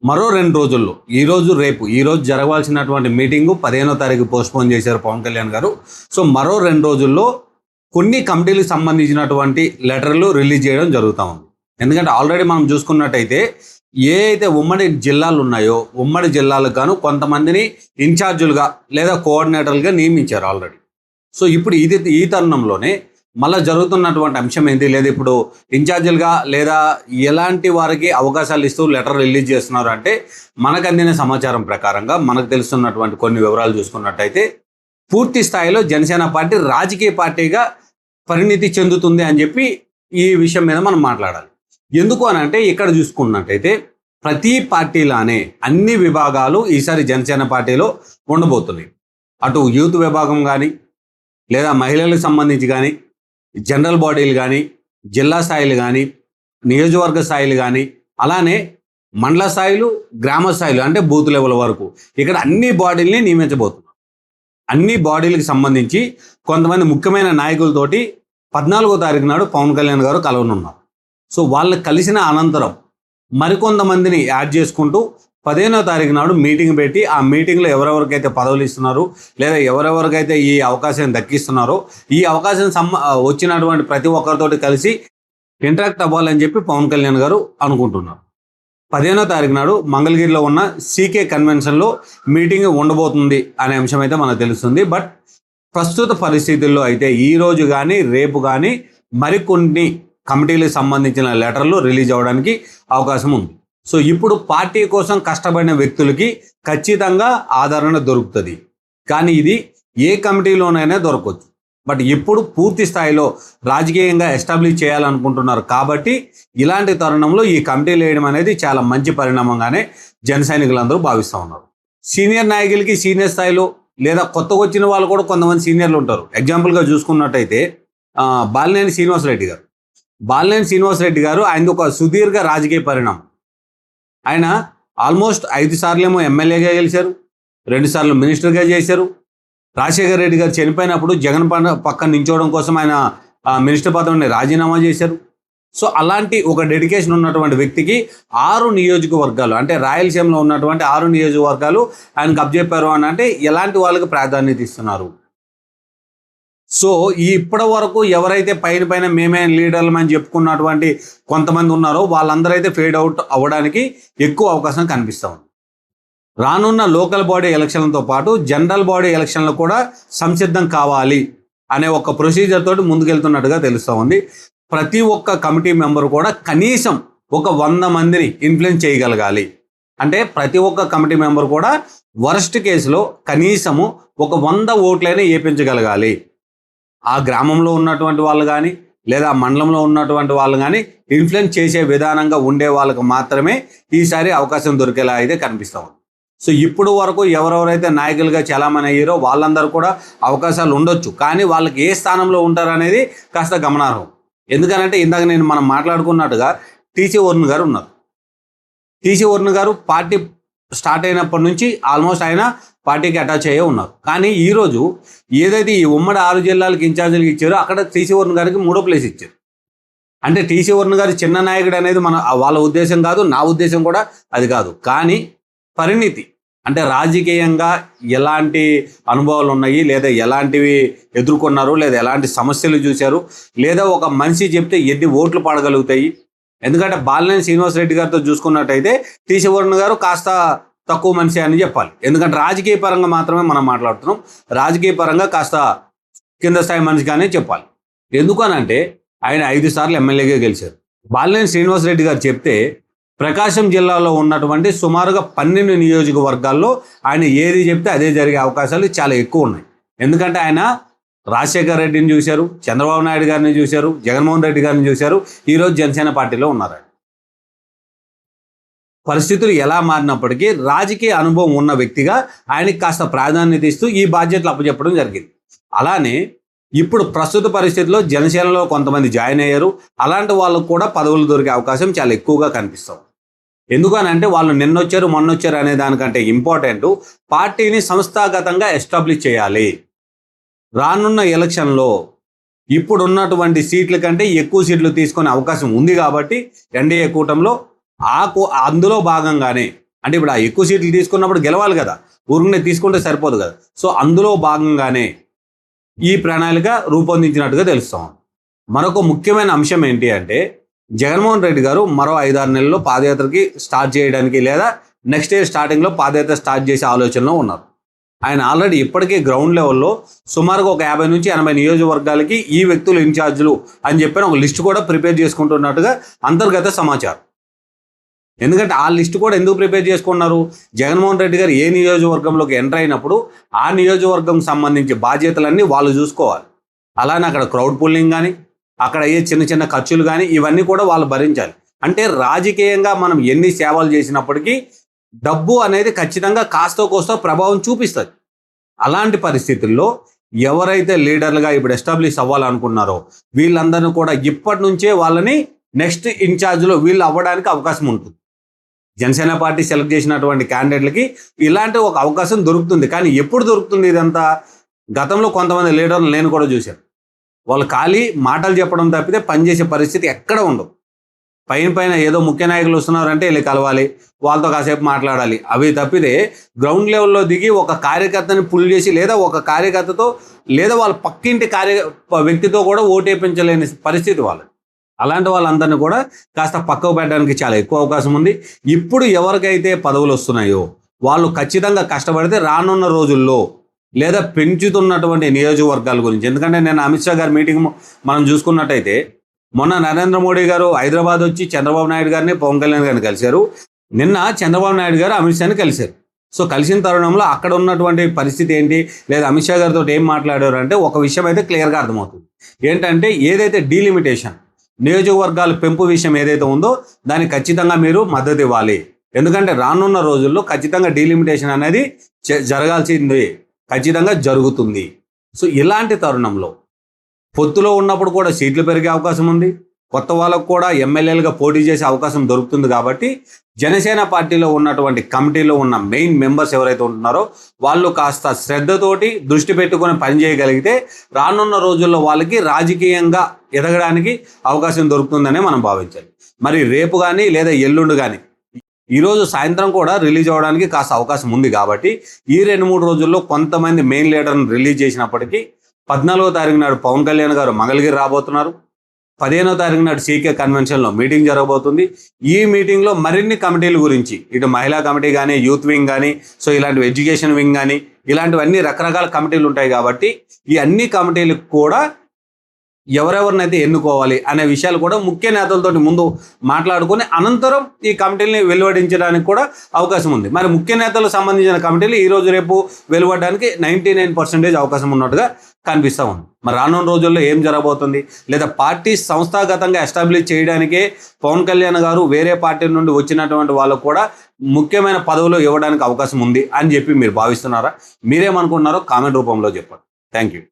మరో 2 రోజుల్లో ఈరోజు, రేపు ఈరోజు జరగాల్సినటువంటి మీటింగు 15వ తారీఖు పోస్ట్‌పోన్ చేశారు పవన్ కళ్యాణ్ గారు. సో, మరో 2 రోజుల్లో కొన్ని కమిటీలకు సంబంధించినటువంటి లెటర్‌లు రిలీజ్ చేయడం జరుగుతా ఉంది. ఎందుకంటే ఆల్రెడీ మనం చూసుకున్నట్టయితే ఏ అయితే ఉమ్మడి జిల్లాలు ఉన్నాయో, ఉమ్మడి జిల్లాలకు గాను కొంతమందిని ఇన్ఛార్జులుగా లేదా కోఆర్డినేటర్లుగా నియమించారు ఆల్రెడీ. సో, ఇప్పుడు ఈ తరుణంలోనే మళ్ళా జరుగుతున్నటువంటి అంశం ఏంటి? లేదా ఇప్పుడు ఇన్ఛార్జీలుగా లేదా ఎలాంటి వారికి అవకాశాలు ఇస్తూ లెటర్ రిలీజ్ చేస్తున్నారు అంటే, మనకు అందిన సమాచారం ప్రకారంగా మనకు తెలుస్తున్నటువంటి కొన్ని వివరాలు చూసుకున్నట్టయితే పూర్తి స్థాయిలో జనసేన పార్టీ రాజకీయ పార్టీగా పరిణితి చెందుతుంది అని చెప్పి ఈ విషయం మీద మనం మాట్లాడాలి. ఎందుకు అని అంటే ఇక్కడ చూసుకున్నట్టయితే ప్రతి పార్టీలానే అన్ని విభాగాలు ఈసారి జనసేన పార్టీలో ఉండబోతున్నాయి. అటు యూత్ విభాగం కానీ లేదా మహిళలకు సంబంధించి కానీ జనరల్ బాడీలు కానీ జిల్లా స్థాయిలు కానీ నియోజకవర్గ స్థాయిలు కానీ అలానే మండల స్థాయిలు గ్రామ స్థాయిలు అంటే బూత్ లెవెల్ వరకు ఇక్కడ అన్ని బాడీలని నియమించబోతున్నారు. అన్ని బాడీలకు సంబంధించి కొంతమంది ముఖ్యమైన నాయకులతోటి 14వ తారీఖు నాడు పవన్ కళ్యాణ్ గారు కలవనున్నారు. సో వాళ్ళు కలిసిన అనంతరం మరికొంతమందిని యాడ్ చేసుకుంటూ 15వ తారీఖు నాడు మీటింగ్ పెట్టి ఆ మీటింగ్లో ఎవరెవరికైతే పదవులు ఇస్తున్నారో లేదా ఎవరెవరికైతే ఈ అవకాశం దక్కిస్తున్నారో ఈ అవకాశం వచ్చినటువంటి ప్రతి ఒక్కరితోటి కలిసి ఇంటరాక్ట్ అవ్వాలని చెప్పి పవన్ కళ్యాణ్ గారు అనుకుంటున్నారు. 15వ తారీఖు నాడు మంగళగిరిలో ఉన్న సీకే కన్వెన్షన్లో మీటింగ్ ఉండబోతుంది అనే అంశం అయితే మనకు తెలుస్తుంది. బట్ ప్రస్తుత పరిస్థితుల్లో అయితే ఈరోజు కానీ రేపు కానీ మరికొన్ని కమిటీలకు సంబంధించిన లెటర్లు రిలీజ్ అవ్వడానికి అవకాశం ఉంది. సో ఇప్పుడు పార్టీ కోసం కష్టపడిన వ్యక్తులకి ఖచ్చితంగా ఆదరణ దొరుకుతుంది. కానీ ఇది ఏ కమిటీలోనైనా దొరకవచ్చు. బట్ ఇప్పుడు పూర్తి స్థాయిలో రాజకీయంగా ఎస్టాబ్లిష్ చేయాలనుకుంటున్నారు కాబట్టి ఇలాంటి తరుణంలో ఈ కమిటీలు వేయడం అనేది చాలా మంచి పరిణామంగానే జన సైనికులందరూ భావిస్తూ ఉన్నారు. సీనియర్ నాయకులకి సీనియర్ స్థాయిలో లేదా కొత్తగా వచ్చిన వాళ్ళు కూడా కొంతమంది సీనియర్లు ఉంటారు. ఎగ్జాంపుల్గా చూసుకున్నట్టయితే బాలినేని శ్రీనివాసరెడ్డి గారు ఆయనది ఒక సుదీర్ఘ రాజకీయ పరిణామం. ఆయన ఆల్మోస్ట్ 5 సార్లేమో ఎమ్మెల్యేగా గెలిచారు, 2 సార్లు మినిస్టర్గా చేశారు. రాజశేఖర రెడ్డి గారు చనిపోయినప్పుడు జగన్ పక్కన నించోవడం కోసం ఆయన మినిస్టర్ పదవిని రాజీనామా చేశారు. సో అలాంటి ఒక డెడికేషన్ ఉన్నటువంటి వ్యక్తికి 6 నియోజకవర్గాలు అంటే రాయలసీమలో ఉన్నటువంటి 6 నియోజకవర్గాలు ఆయనకు అప్పచెప్పారు అని అంటే ఎలాంటి వాళ్ళకి ప్రాధాన్యత ఇస్తున్నారు? సో ఇప్పటి వరకు ఎవరైతే పైన మేమే లీడర్లు అని చెప్పుకున్నటువంటి కొంతమంది ఉన్నారో వాళ్ళందరూ అయితే ఫేడ్ అవుట్ అవ్వడానికి ఎక్కువ అవకాశం కనిపిస్తూ ఉంది. రానున్న లోకల్ బాడీ ఎలక్షన్లతో పాటు జనరల్ బాడీ ఎలక్షన్లు కూడా సంసిద్ధం కావాలి అనే ఒక ప్రొసీజర్ తోటి ముందుకెళ్తున్నట్టుగా తెలుస్తూ ఉంది. ప్రతి ఒక్క కమిటీ మెంబర్ కూడా కనీసం ఒక 100 మందిని ఇన్ఫ్లుయెన్స్ చేయగలగాలి. అంటే ప్రతి ఒక్క కమిటీ మెంబర్ కూడా వర్స్ట్ కేసులో కనీసము ఒక 100 ఓట్లైనా వేయించగలగాలి. ఆ గ్రామంలో ఉన్నటువంటి వాళ్ళు కానీ లేదా ఆ మండలంలో ఉన్నటువంటి వాళ్ళు కానీ ఇన్ఫ్లుయెన్స్ చేసే విధానంగా ఉండే వాళ్ళకు మాత్రమే ఈసారి అవకాశం దొరికేలా అయితే కనిపిస్తూ ఉంది. సో ఇప్పుడు వరకు ఎవరెవరైతే నాయకులుగా చలామణి అయ్యారో వాళ్ళందరూ కూడా అవకాశాలు ఉండొచ్చు. కానీ వాళ్ళకి ఏ స్థానంలో ఉంటారనేది కాస్త గమనార్హం. ఎందుకనంటే ఇందాక మనం మాట్లాడుకున్నట్టుగా టీసీ వరుణ్ గారు ఉన్నారు. టీసీ వరుణ్ గారు పార్టీ స్టార్ట్ అయినప్పటి నుంచి ఆల్మోస్ట్ ఆయన పార్టీకి అటాచ్ అయ్యే ఉన్నారు. కానీ ఈరోజు ఏదైతే ఈ ఉమ్మడి 6 జిల్లాలకు ఇన్ఛార్జీలకు ఇచ్చారో అక్కడ టీసీ వరుణ్ గారికి 3వ ప్లేస్ ఇచ్చారు. అంటే టీసీ వరుణ్ గారు చిన్న నాయకుడు అనేది వాళ్ళ ఉద్దేశం కాదు, నా ఉద్దేశం కూడా అది కాదు. కానీ పరిణితి అంటే రాజకీయంగా ఎలాంటి అనుభవాలు ఉన్నాయి లేదా ఎలాంటివి ఎదుర్కొన్నారు లేదా ఎలాంటి సమస్యలు చూశారు లేదా ఒక మనిషి చెప్తే ఎన్ని ఓట్లు పడగలుగుతాయి. ఎందుకంటే బాలినేని శ్రీనివాసరెడ్డి గారితో చూసుకున్నట్టయితే టీసీ వరుణ్ గారు కాస్త తక్కువ మనిషి అని చెప్పాలి. ఎందుకంటే రాజకీయ పరంగా మాత్రమే మనం మాట్లాడుతున్నాం. రాజకీయ పరంగా కాస్త కింద స్థాయి మనిషిగానే చెప్పాలి. ఎందుకనంటే ఆయన 5 సార్లు ఎమ్మెల్యేగా గెలిచారు. బాలినేని శ్రీనివాసరెడ్డి గారు చెప్తే ప్రకాశం జిల్లాలో ఉన్నటువంటి సుమారుగా 12 నియోజకవర్గాల్లో ఆయన ఏది చెప్తే అదే జరిగే అవకాశాలు చాలా ఎక్కువ ఉన్నాయి. ఎందుకంటే ఆయన రాజశేఖర రెడ్డిని చూశారు, చంద్రబాబు నాయుడు గారిని చూశారు, జగన్మోహన్ రెడ్డి గారిని చూశారు. ఈరోజు జనసేన పార్టీలో ఉన్నారు. పరిస్థితులు ఎలా మారినప్పటికీ రాజకీయ అనుభవం ఉన్న వ్యక్తిగా ఆయనకి కాస్త ప్రాధాన్యత ఇస్తూ ఈ బాధ్యతలు అప్పచెప్పడం జరిగింది. అలానే ఇప్పుడు ప్రస్తుత పరిస్థితుల్లో జనసేనలో కొంతమంది జాయిన్ అయ్యారు. అలాంటి వాళ్ళకు కూడా పదవులు దొరికే అవకాశం చాలా ఎక్కువగా కనిపిస్తాం. ఎందుకనంటే వాళ్ళు నిన్నొచ్చారు మొన్నొచ్చారు అనే దానికంటే ఇంపార్టెంట్ పార్టీని సంస్థాగతంగా ఎస్టాబ్లిష్ చేయాలి. రానున్న ఎలక్షన్లో ఇప్పుడున్నటువంటి సీట్ల కంటే ఎక్కువ సీట్లు తీసుకునే అవకాశం ఉంది కాబట్టి ఎన్డీఏ కూటమిలో అందులో భాగంగానే అంటే ఇప్పుడు ఆ ఎక్కువ సీట్లు తీసుకున్నప్పుడు గెలవాలి కదా, ఊరికనే తీసుకుంటే సరిపోదు కదా. సో అందులో భాగంగానే ఈ ప్రణాళిక రూపొందించినట్టుగా తెలుస్తాం. మరొక ముఖ్యమైన అంశం ఏంటి అంటే, జగన్మోహన్ రెడ్డి గారు మరో 5-6 నెలల్లో పాదయాత్రకి స్టార్ట్ చేయడానికి లేదా నెక్స్ట్ ఇయర్ స్టార్టింగ్లో పాదయాత్ర స్టార్ట్ చేసే ఆలోచనలో ఉన్నారు. ఆయన ఆల్రెడీ ఇప్పటికే గ్రౌండ్ లెవెల్లో సుమారుగా ఒక 50 నుంచి 80 నియోజకవర్గాలకి ఈ వ్యక్తులు ఇన్ఛార్జీలు అని చెప్పిన ఒక లిస్టు కూడా ప్రిపేర్ చేసుకుంటున్నట్టుగా అంతర్గత సమాచారం. ఎందుకంటే ఆ లిస్టు కూడా ఎందుకు ప్రిపేర్ చేసుకున్నారు, జగన్మోహన్ రెడ్డి గారు ఏ నియోజకవర్గంలోకి ఎంటర్ అయినప్పుడు ఆ నియోజకవర్గం సంబంధించి బాధ్యతలన్నీ వాళ్ళు చూసుకోవాలి. అలానే అక్కడ క్రౌడ్ పుల్లింగ్ కానీ, అక్కడ అయ్యే చిన్న చిన్న ఖర్చులు కానీ ఇవన్నీ కూడా వాళ్ళు భరించాలి. అంటే రాజకీయంగా మనం ఎన్ని సేవలు చేసినప్పటికీ డబ్బు అనేది ఖచ్చితంగా కాస్తో కోస్తో ప్రభావం చూపిస్తుంది. అలాంటి పరిస్థితుల్లో ఎవరైతే లీడర్లుగా ఇప్పుడు ఎస్టాబ్లిష్ అవ్వాలనుకున్నారో వీళ్ళందరినీ కూడా ఇప్పటి నుంచే వాళ్ళని నెక్స్ట్ ఇన్ఛార్జ్లో వీళ్ళు అవ్వడానికి అవకాశం ఉంటుంది. జనసేన పార్టీ సెలెక్ట్ చేసినటువంటి క్యాండిడేట్లకి ఇలాంటి ఒక అవకాశం దొరుకుతుంది. కానీ ఎప్పుడు దొరుకుతుంది ఇదంతా? గతంలో కొంతమంది లీడర్లు నేను కూడా చూశాను. వాళ్ళు ఖాళీ మాటలు చెప్పడం తప్పితే పనిచేసే పరిస్థితి ఎక్కడ ఉండదు. పైన ఏదో ముఖ్య నాయకులు వస్తున్నారంటే వెళ్ళి కలవాలి, వాళ్ళతో కాసేపు మాట్లాడాలి, అవి తప్పితే గ్రౌండ్ లెవెల్లో దిగి ఒక కార్యకర్తని పుల్ చేసి లేదా ఒక కార్యకర్తతో లేదా వాళ్ళ పక్కింటి వ్యక్తితో కూడా ఓటేపించలేని పరిస్థితి వాళ్ళు. అలాంటి వాళ్ళందరినీ కూడా కాస్త పక్కకు పెట్టడానికి చాలా ఎక్కువ అవకాశం ఉంది. ఇప్పుడు ఎవరికైతే పదవులు వస్తున్నాయో వాళ్ళు ఖచ్చితంగా కష్టపడితే రానున్న రోజుల్లో లేదా పెంచుతున్నటువంటి నియోజకవర్గాల గురించి, ఎందుకంటే నేను అమిత్ షా గారి మీటింగ్ మనం చూసుకున్నట్టయితే మొన్న నరేంద్ర మోడీ గారు హైదరాబాద్ వచ్చి చంద్రబాబు నాయుడు గారిని పవన్ కళ్యాణ్ గారిని కలిశారు. నిన్న చంద్రబాబు నాయుడు గారు అమిత్ షాని కలిశారు. సో కలిసిన తరుణంలో అక్కడ ఉన్నటువంటి పరిస్థితి ఏంటి, లేదా అమిత్ షా గారితో ఏం మాట్లాడారు అంటే ఒక విషయం అయితే క్లియర్గా అర్థమవుతుంది. ఏంటంటే ఏదైతే డీలిమిటేషన్ నియోజకవర్గాల పెంపు విషయం ఏదైతే ఉందో దానికి ఖచ్చితంగా మీరు మద్దతు ఇవ్వాలి. ఎందుకంటే రానున్న రోజుల్లో ఖచ్చితంగా డీలిమిటేషన్ అనేది జరగాల్సింది, ఖచ్చితంగా జరుగుతుంది. సో ఇలాంటి తరుణంలో పొత్తులో ఉన్నప్పుడు కూడా సీట్లు పెరిగే అవకాశం ఉంది, కొత్త వాళ్ళకు కూడా ఎమ్మెల్యేలుగా పోటీ చేసే అవకాశం దొరుకుతుంది. కాబట్టి జనసేన పార్టీలో ఉన్నటువంటి కమిటీలో ఉన్న మెయిన్ మెంబర్స్ ఎవరైతే ఉంటున్నారో వాళ్ళు కాస్త శ్రద్ధతోటి దృష్టి పెట్టుకొని పనిచేయగలిగితే రానున్న రోజుల్లో వాళ్ళకి రాజకీయంగా ఎదగడానికి అవకాశం దొరుకుతుందనే మనం భావించాలి. మరి రేపు కానీ లేదా ఎల్లుండి కానీ ఈరోజు సాయంత్రం కూడా రిలీజ్ అవ్వడానికి కాస్త అవకాశం ఉంది. కాబట్టి ఈ 2-3 రోజుల్లో కొంతమంది మెయిన్ లీడర్ని రిలీజ్ చేసినప్పటికీ 14వ తారీఖు నాడు పవన్ కళ్యాణ్ గారు మంగళగిరి రాబోతున్నారు. 15వ తారీఖు నాడు సీకే కన్వెన్షన్లో మీటింగ్ జరగబోతుంది. ఈ మీటింగ్లో మరిన్ని కమిటీల గురించి, ఇటు మహిళా కమిటీ కానీ, యూత్ వింగ్ కానీ, సో ఇలాంటివి ఎడ్యుకేషన్ వింగ్ కానీ, ఇలాంటివన్నీ రకరకాల కమిటీలు ఉంటాయి. కాబట్టి ఈ అన్ని కమిటీలకు కూడా ఎవరెవరినైతే ఎన్నుకోవాలి అనే విషయాలు కూడా ముఖ్య నేతలతో ముందు మాట్లాడుకొని అనంతరం ఈ కమిటీని వెలువడించడానికి కూడా అవకాశం ఉంది. మరి ముఖ్య నేతలకు సంబంధించిన కమిటీలు ఈరోజు రేపు వెలువడడానికి 99% అవకాశం ఉన్నట్టుగా కనిపిస్తూ ఉంది. మరి రానున్న రోజుల్లో ఏం జరగబోతుంది, లేదా పార్టీ సంస్థాగతంగా ఎస్టాబ్లిష్ చేయడానికే పవన్ కళ్యాణ్ గారు వేరే పార్టీ నుండి వచ్చినటువంటి వాళ్ళకు కూడా ముఖ్యమైన పదవులు ఇవ్వడానికి అవకాశం ఉంది అని చెప్పి మీరు భావిస్తున్నారా? మీరేమనుకుంటున్నారో కామెంట్ రూపంలో చెప్పండి. Thank you.